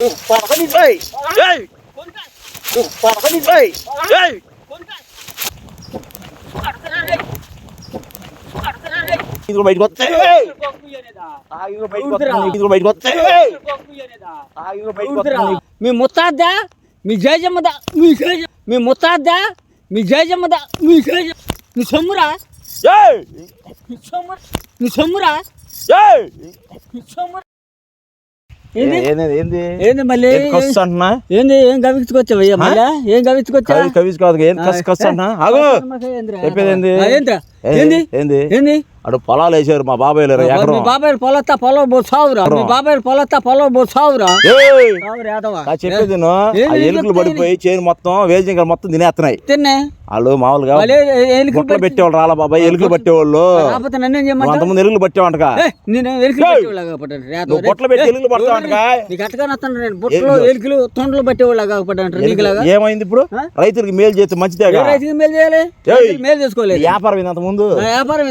బయటకు వస్తాయి మీ ముత్తాద్ద మీ జయజమ్మదా మీ ముత్తాద్ద మీ జయజమ్మదా నీ సొమ్మురా నీ సొమ్మురా ఏంది మళ్ళీ ఏంది ఏం కవిచ్చుకొచ్చావయ్యా మళ్ళీ ఏం కవిచ్చుకొచ్చా అటు పొలాలు వేసారు మా బాబాయ్ బాబాయ్ పొలత్తా పొలం పోసావురా మీ బాబాయ్ పొలత్తా పొలం పోసావురా చెప్పేది ఎలుకలు పడిపోయి చేను మొత్తం వేజింగ్ మొత్తం తినేస్తున్నాయి తిన్నే వాళ్ళు మామూలుగా బొట్టలు పెట్టేవాళ్ళు రాలా బాబాయ్ ఎలుకలు పట్టేవాళ్ళు అంతకుముందు ఎలుకలు పట్టేవంటగా బొట్టలు పెట్టి ఎలుకలు పడతావంటగా ఎలుకలు తొండలు పట్టేవాళ్ళగా ఏమైంది ఇప్పుడు రైతులకి మేలు చేస్తే మంచిదే రైతుకి మేలు చేయాలి మేలు చేసుకోలేదు వ్యాపారం అంత ముందు వ్యాపారం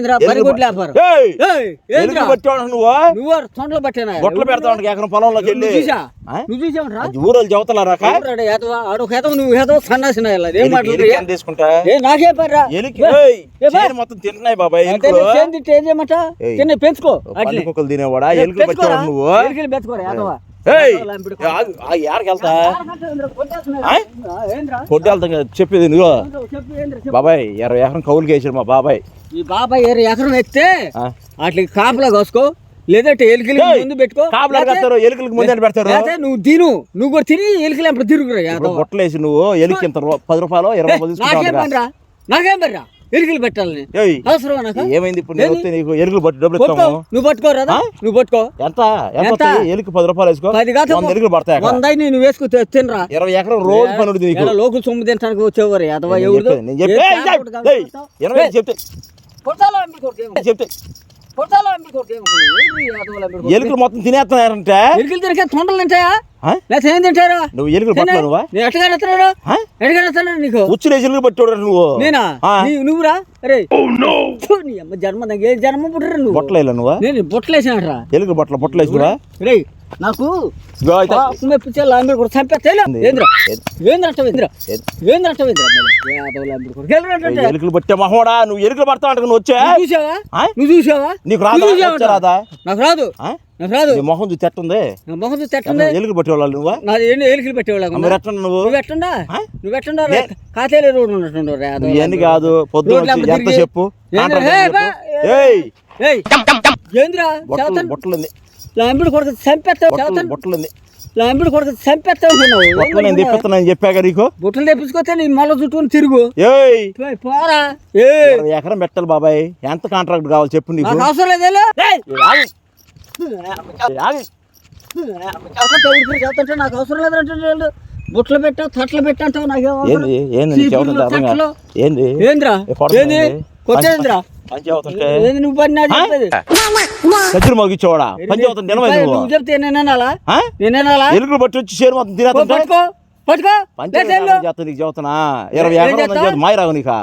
నువ్వు తొండలు పట్టినా బొట్టలు పెడతావు ఎకరం పొలంలోకి వెళ్ళి నువ్వు చూసావురా ఊరలు చెబుతారా నువ్వు సన్నాసిన తీసుకుంటా నాకే పర్రా మొత్తం తింటున్నాయి బాబాయ్ పెంచుకో కుక్కలు తినేవాడా ఎలుకలు పట్టావు నువ్వు పెంచుకోరా ఏడకెళ్తా కొట్టేళ్తా చెప్పేది నువ్వు బాబాయ్ 20 ఎకరం కౌలుకి వేసాడు మా బాబాయ్ ఈ బాబాయ్ 20 ఎకరం ఎత్తే అట్లా కాపలా కోసుకో లేదంటే ఎలుకలు ముందు పెట్టుకో కాపలా కడతారు ఎలుకలకు ముందు పెడతారు నువ్వు నువ్వు కూడా తిని ఎలుకలు అప్పుడు తిరుగురా బొట్టలు వేసి నువ్వు ఎలుక ఇంత 10 రూపాయలు 20 రూపాయలు నాకేం పర్రా ఎలుకలు పెట్టాలని అవసరం ఏమైంది ఇప్పుడు నీకు ఎలుకలు పట్టి డబ్బులు ఇస్తాము నువ్వు పట్టుకోరా నువ్వు పట్టుకో ఎంత ఎలుక 10 రూపాయలు వేసుకో 10 ఎలుకలు పడతాయి 100 నువ్వు వేసుకో తినరా 20 ఎకరం రోజు పనుడు నీకు లోకల్ సొమ్ము తినడానికి వచ్చేవారు అథవా ఎవరు చెప్తే ఎలుకలు మొత్తం తినేస్తున్నారంటే ఎలుకలు తినక తొండలు తింటాయా లేకపోతే ఏం తింటారా నువ్వు ఎలుకలు పట్టుకున్నావా ఎట్టగా నీకు ఉచ్చులు ఎలుకలు పట్టాడు నువ్వు నేనా నువ్వురా అరే జన్మ ఏ జన్మ పుట్టరా నువ్వు బొట్టలేలా నువ్వు నేను బొట్టలు వేసినట్రా ఎలుకలు బొట్టలు వేసినవా రే నాకు ఎలుకలు పట్టే మహోడా నువ్వు ఎలుకలు పడతా అంటే నువ్వు వచ్చా నువ్వు చూసావా నీకు రాదా నాకు రాదు నాకు రాదు మొహం చూసి తెట్టుంది మొహం చూసి తెట్టుంది ఎలుకలు పట్టేవాళ్ళు నువ్వు ఎలుకలు పెట్టేవాళ్ళు నువ్వు ఎట్టుండా కాతేలే రోడ్డు ఉన్నట్టు ఎన్ని కాదు పొద్దున్న ఎంత చెప్పు బొట్టలు లాంబిడి కొడుకు చంపేస్తావు బొట్టలుంది లాంబిడి కొడుకు చంపేస్తావు చెప్పాక నీకు బుట్టలు తెప్పించుకోతే నీ మళ్ళీ చుట్టూ తిరుగు పోరా ఎకరం పెట్టాలి బాబాయ్ ఎంత కాంట్రాక్ట్ కావాలి చెప్పు నీకు అవసరం లేదే నాకు అవసరం లేదంటే బుట్టలు పెట్టావు తట్లు పెట్టావు నాకు ఏంద్రా కొట్టేంద్రా నువ్వు మగిచ్చేవాడా నువ్వు చెప్తే నేనేనాలా ఎలుకలు పట్టి వచ్చి షేర్ మొత్తం పట్టుకో నీకు చెబుతున్నా 20 ఎకరం మాయరావు నీకు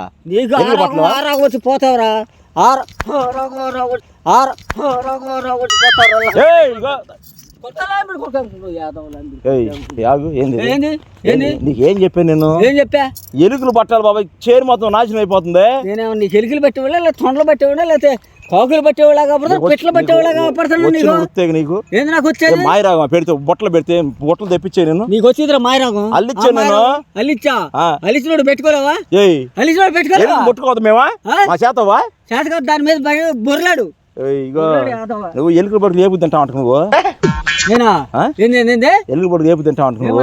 వచ్చి పోతావురా నీకేం చెప్పాను నేను ఎలుకలు పట్టాలి బాబాయ్ చేరు మొత్తం నాశనం అయిపోతుంది నేనేమో నీకు ఎలుకలు పెట్టేవాళ్ళ లేదా తొండలు పెట్టేవాళ్ళ లేకపోతే కాకులు పెట్టేవాళ్ళ కాకపోతే పెట్లు పెట్టేవాళ్ళ కాపాడుతున్నాను నీకు ఏంది నాకు వచ్చేది మాయరాగం పెడితే బొట్టలు తెప్పించే నేను నీకు వచ్చేదిరా మాయరాగం అల్లిచ్చా నేను అల్లిచ్చినోడు పెట్టుకోలేవా అల్లిచ్చినోడు పెట్టుకోలేవా ముట్టుకోవద్దు మేమా మా చేతవా చేత దాని మీద బొర్లాడు నువ్వు ఎలుకలు పట్టుకు ఏపు తింటావు అంట నువ్వు ఎలుకలు పట్టుకు ఏపు తింటావు అంట నువ్వు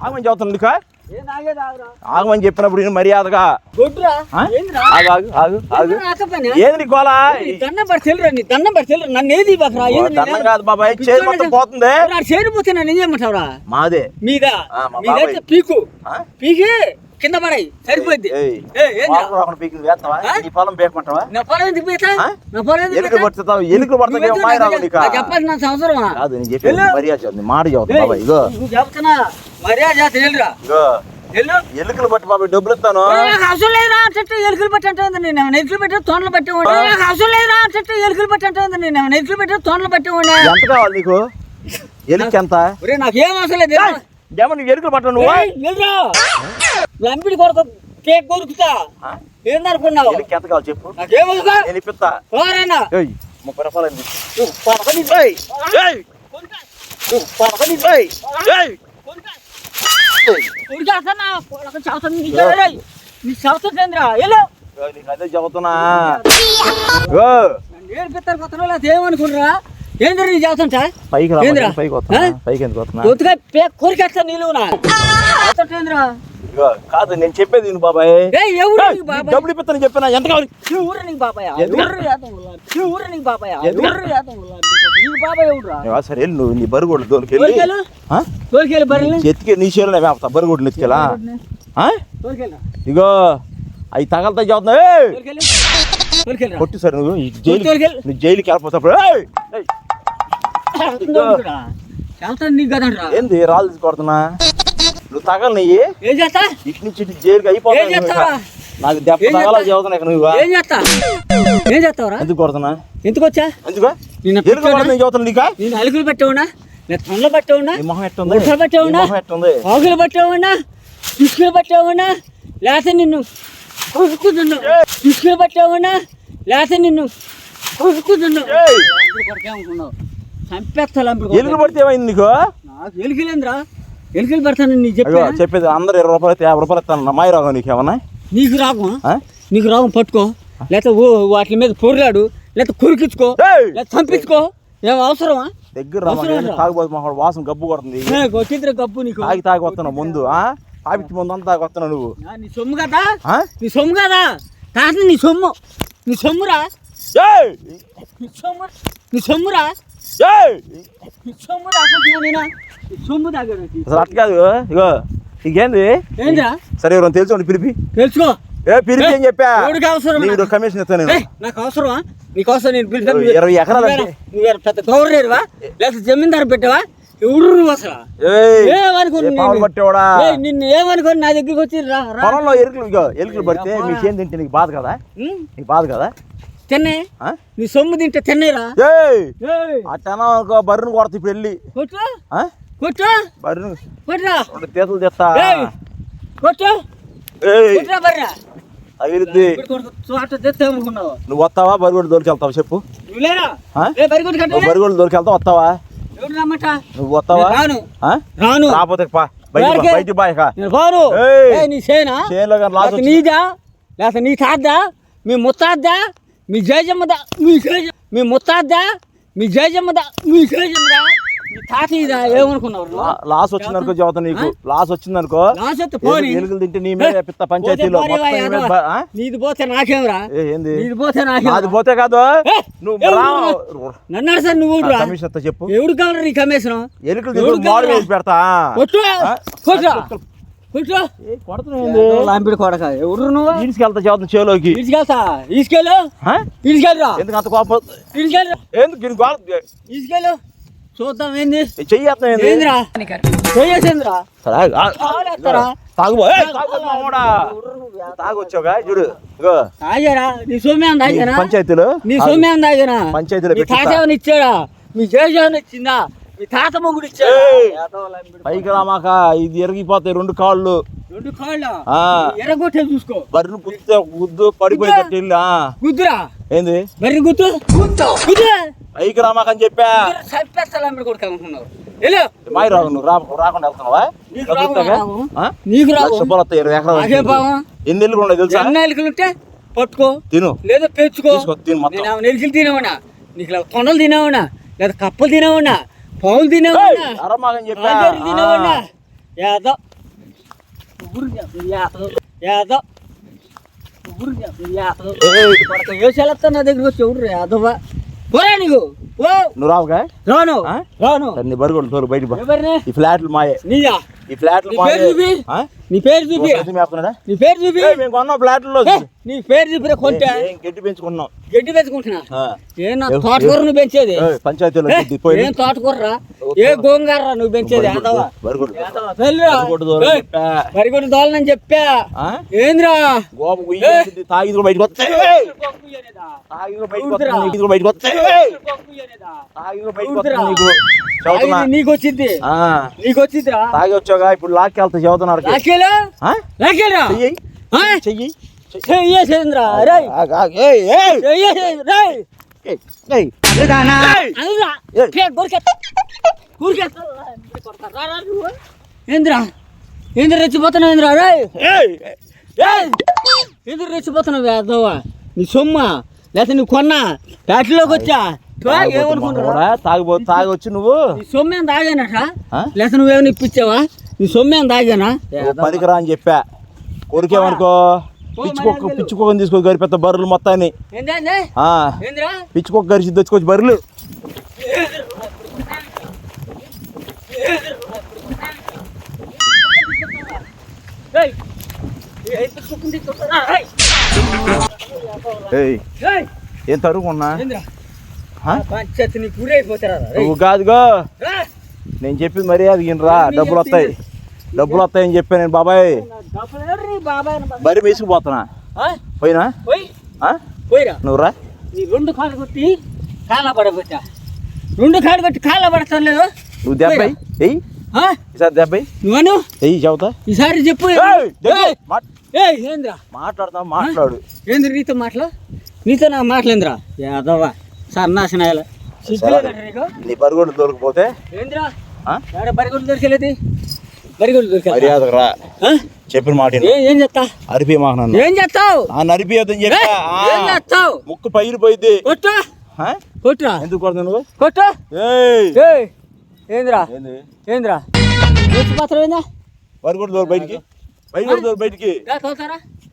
ఆగమని చెబుతాను ఆగమని చెప్పినప్పుడు మర్యాదగా ఏది కోలా కాదు బాబాయ్ పోతుంది చేరిపోతే నన్ను ఏం చేయమంటావురా మాదే మీద పీకు పీకి కింద పడాయి సరిపోయింది పొలం పేకమంటావా చెప్పాల్సిన అవసరమా మర్యాద మాట చెబుతున్నా చెప్తున్నా మర్యాద వెళ్ళు. ఎలుకలు పట్టి బాబాయ్ డబ్బులు ఇస్తాను. నాకు అవసరం లేదురా అంటే ఎలుకలు పట్టి అంటే నేను ఎలుకలు పెట్టి తోటలు పట్టేవాడు. నాకు అవసరం లేదురా అంటే ఎలుకలు పట్టి అంటే నేను ఎలుకలు పెట్టి తోటలు పట్టేవాడు. ఎంత కావాలి నీకు? ఎలుక ఎంత? నాకేం అవసరం లేదు. ఏమో నువ్వు ఎలుకలు పట్ట నువ్వు లంపిడి కొరకు కేక్ కొరుకుతా ఏందనుకున్నావు? ఎలుక ఎంత కావాలి చెప్పు, నాకేమవుతా నేను ఇప్పిస్తా. 30 రూపాయలు అండి. నీకు అదే చెబుతున్నా. నేర్పిస్తారు కొత్త ఏమనుకున్నారా? ఏంద్ర నీ చేస్తుంటా పైకి పైకి ఎందుకు వస్తున్నా? కొద్దిగా కోరికేస్తా నీళ్ళునా ఏంద్రా? కాదు నేను చెప్పేది నేను బాబాయ్ డబ్బులు ఇప్పిస్తాను చెప్పినా. ఎంత కావాలి? సరే నువ్వు నీ బరుగోడ్లు తోలికెళ్ళి ఎత్తికే నీ చేలో వేస్తా బరుగోడ్లు ఎత్తికెళ్ళా. ఇగో అవి తగలతా చెబుతున్నా. కొట్టు సరే నువ్వు జైలుకి వెళ్ళిపోతాప్పుడు ఏంది రాళ్ళు తీసి కొడుతున్నా? నువ్వు తగలు నెయ్యి ఇటు నుంచి ఇటు జైలుకి అయిపోతా. నాకు దెబ్బ తగల చదువుతున్నా. నువ్వు ఎందుకు కొడుతున్నా? ఎందుకు వచ్చా? ఎందుకు చదువుతున్నా? నీకా నేను అలుగులు పెట్టవునా, తొండలు పెట్టవునా, మొహం ఎట్టుంది? పెట్టవునా, ఆకులు పెట్టవునా, ఇసుకలు పెట్టవునా, లేకపోతే నిన్ను కొడుకుతున్నావు. ఇసుకలు పెట్టవునా, లేకపోతే నిన్ను కొడుకుతున్నావు. చంపేస్తా. ఎలుకలు పడితే ఏమైంది నీకు? నాకు ఎలుకలేంద్రా? ఎలుకలు పెడతాను నీ చెప్పేది. అందరు 20 రూపాయలు 50 రూపాయలు ఇస్తాను. మాయ రాగం నీకు ఏమన్నా? నీకు రాగం పట్టుకో, లేకపోతే వాటి మీద పొర్రాడు, లేకపోతే కొరికించుకో, లేకపోతే చంపించుకో. ఏం అవసరమా? దగ్గర తాగుబోతు వాసన గబ్బు కొడుతుంది. గబ్బు నీకు తాగి వస్తున్నావు ముందు. ఆపిచ్చి ముందు అంతా తాగి వస్తున్నావు నువ్వు. నీ సొమ్ము కదా, నీ సొమ్ము కదా తాత. నీ సొమ్ము, నీ సొమ్మురా, నీ సొమ్మురా, సొమ్ము తాగాడు. అసలు అట్ట కాదు. ఇగో ఇంకేంది? ఏంద్రా? సరే ఎవరైనా తెలుసుకోండి. పిలిపి తెలుసుకో. పిలిపి ఏం చెప్పా? అవసరం కమిషన్ ఇస్తాను. నాకు అవసరమా? నీకోసం నేను 20 ఎకరాలు. నువ్వు పెద్ద గౌరవేరువా లేకపోతే జమీందారు పెట్టావా? ఎవరు నువ్వు అసలు? పట్టేవాడా? నిన్ను ఏమనుకోని నా దగ్గరికి వచ్చి పొలంలో ఎలుకలు పడితే మీకేం తింటే నీకు బాధ కదా? నీకు బాధ కదా? తిన్నే నీ సొమ్ము తింటే తిన్నేరా? అట్టనా బర్రెను కొడతా ఇప్పుడు వెళ్ళి కొట్టు బర్రెను కొట్టురా, తీతలు తెస్తా. కొట్టు బర్రె అవిరుద్ది. నువ్వు వస్తావా? బరిగొడ్డు దొరికెళ్తావా చెప్పు? బరిగొడ్డు దొరికెళ్తావు వస్తావా? నువ్వు వస్తావా? రాను. రాకపోతే బయట బాయ్ నీదా లేకపోతే నీ తాద్దా, మీ ముత్తాద్దా, మీ జయజమ్మదా, మీ ముత్తాద్దా, మీ జయజమ్మదా, మీ జయజమ్మదా, మీ తాతయ్యదా? ఏమనుకున్నావు? లాస్ వచ్చిందనుకో చదువుతా. నీకు లాస్ వచ్చిందనుకో ఎలుకలు తింటే నీ మీద పిత్త పంచాయతీలో నీది పోతే నాకేమరా? ఏంది నీది పోతే నాకే. అది పోతే కాదు నువ్వు నన్నాడు సార్. నువ్వు కమిషన్ చెప్పు. ఎవడు కావాలి నీ కమిషన్? ఎలుకలు మాడు వేసి పెడతా. లాంపిడి కొడక ఎవరు నువ్వు? తీసుకెళ్తా చదువుతా చేలోకి. తీసుకెళ్తా. తీసుకెళ్ళరా. ఎందుకు అంత కోపం? తీసుకెళ్ళరా. ఎందుకు తీసుకెళ్ళు చూద్దాం. ఏంది చెయ్యేంద్రా? తాగొచ్చావుగా చూడు. తాగారా? నీ సొమ్మే తాగానా? పంచాయతీలో నీ సొమ్మే తాగానా? పంచాయతీలో తాత ఏమైనా ఇచ్చాడా? మీ జేజన్ ఇచ్చిందా? మీ తాత మొగుడు ఇచ్చాడా? పైకి రామాక ఇది ఎరిగిపోతాయి 2 కాళ్ళు. 2 కాళ్ళ ఎరగొట్టే చూసుకో. బర్రెను గుద్దు పడిపోయేటట్టు గుద్దురా. ఏంది బర్రె గుద్దు? పైకి రామాక అని చెప్పా. మాయ రాగు. నువ్వు రాకుండా వెళ్తున్నావా? నీకు రావు. శుభ్రత 20 ఎకరాలు. ఎన్ని ఎలుకలు ఉన్నాయి తెలుసా? ఎలుకలు ఉంటే పట్టుకో, తిను. లేదా పెంచుకో. తిను. ఎలుకలు తినవనా? నీకు తొండలు తినవనా? లేదా కప్పలు తినవనా? పావులు తినవనా? అరమాగని చెప్పా. తినవనా? యాదో నా దగ్గర వచ్చి ఎవరు యాదవా? పోరా నీకు. నువ్వు రావుగా? రాను. రాను. నీ బరిగొడ్లు తోలు బయట. ఈ ఫ్లాట్లు మాయే. నీయా? ఈ ఫ్లాట్లు మాయే. నీ పేరు చూపి, మేపుతున్నాడా? నీ పేరు చూపి. మేము కొన్నాం ఫ్లాట్లో నీ పేరు చూపిరా కొంటే. గడ్డి పెంచుకున్నాం. గడ్డి పెంచుకుంటున్నా? ఏనా తోటకూర నువ్వు పెంచేది? పంచాయతీలో ఏం తోటకూరరా? ఏ గోంగారా నువ్వు పెంచేది? వరిగొడ్డు దోలనని చెప్పా. ఏంద్రా తాగి బయటకు వస్తాయి, బయటకు వస్తాయి. నీకు వచ్చింది, నీకు వచ్చిందిరా. తాగి వచ్చాగా ఇప్పుడు లాక్కి వెళ్తా చదువుతున్నారు. చెయ్యి చెయ్యేసేంద్రా రై ఏంద్రా ఏంద్ర రెచ్చిపోతున్నావు? ఏంద్రా రై ఎందుకు రెచ్చిపోతున్నావు? వేదవా నీ సొమ్మ లేకపోతే నువ్వు కొన్నా ఫ్యాక్టరీలోకి వచ్చా ఏమనుకుంటున్నా? తాగొచ్చు నువ్వు. నీ సొమ్మేం తాగానట లేకపోతే నువ్వేమైనా ఇప్పించావా? నీ సొమ్మేం తాగానా? పనికిరా అని చెప్పా. కొరికేమనుకో పిచ్చుకోకని తీసుకోవచ్చు గరి పెద్ద బర్రెలు మొత్తాన్ని. పిచ్చుకోక గరిచి తెచ్చుకోవచ్చు బర్రెలు. ఏం తరుగున్నా నువ్వు కాదుగో నేను చెప్పింది మర్యాద గినరా. డబ్బులు వస్తాయి, డబ్బులు వస్తాయని చెప్పా నేను. బాబాయ్ బరి వేసుకుపోతున్నా. పోయినా నువ్వు రా. రెండు కాళ్ళు కొట్టి కాళ్ళ పడబోతా. రెండు కాళ్ళు కొట్టి కాళ్ళ పడతాను లేదు. నువ్వు దెబ్బై ఎయ్యి ఈసారి దెబ్బై నువ్వు ఎయ్యి చెబుతా. ఈసారి చెప్పు. ఏంద్రా మాట్లాడుతా? మాట్లాడు. ఏంద్ర నీతో నీతో నా మాటలేంద్రా యాదవ్వా సన్నాసనాయాల. నీ బరిగొడ్డు దొరికిపోతే ఏంద్రా బరిగొడ్డు దొరికేది? బరిగొడ్డు దొరికే రా చెప్పిన మాట ఏం చేస్తా? అరిపి మాకు నన్ను. ఏం చేస్తావు? అరిపియొద్దని చెప్పా. ముక్కు పైరు పోయింది. కొట్టు కొట్టురా. ఎందుకు కొడతా నువ్వు? కొట్టు. ఏంద్రా ఏంద్రా పాత్ర ఏందా? బరిగొడ్డు దొరికి బయటికి, బరిగొడ్డు దొరికి బయటికి.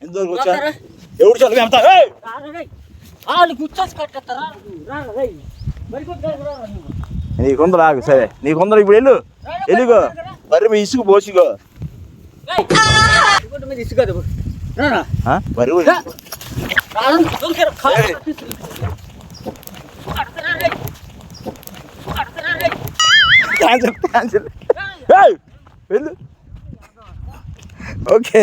ఎందుకు వచ్చా? ఎవరు చాలు కూర్చోసి కట్టేస్తారా? నీకుందరు ఆగు. సరే నీకుందరు ఇప్పుడు వెళ్ళు. వెళ్ళిగో బర్రె మీ ఇసుకు పోసిగో. వెళ్ళు. ఓకే.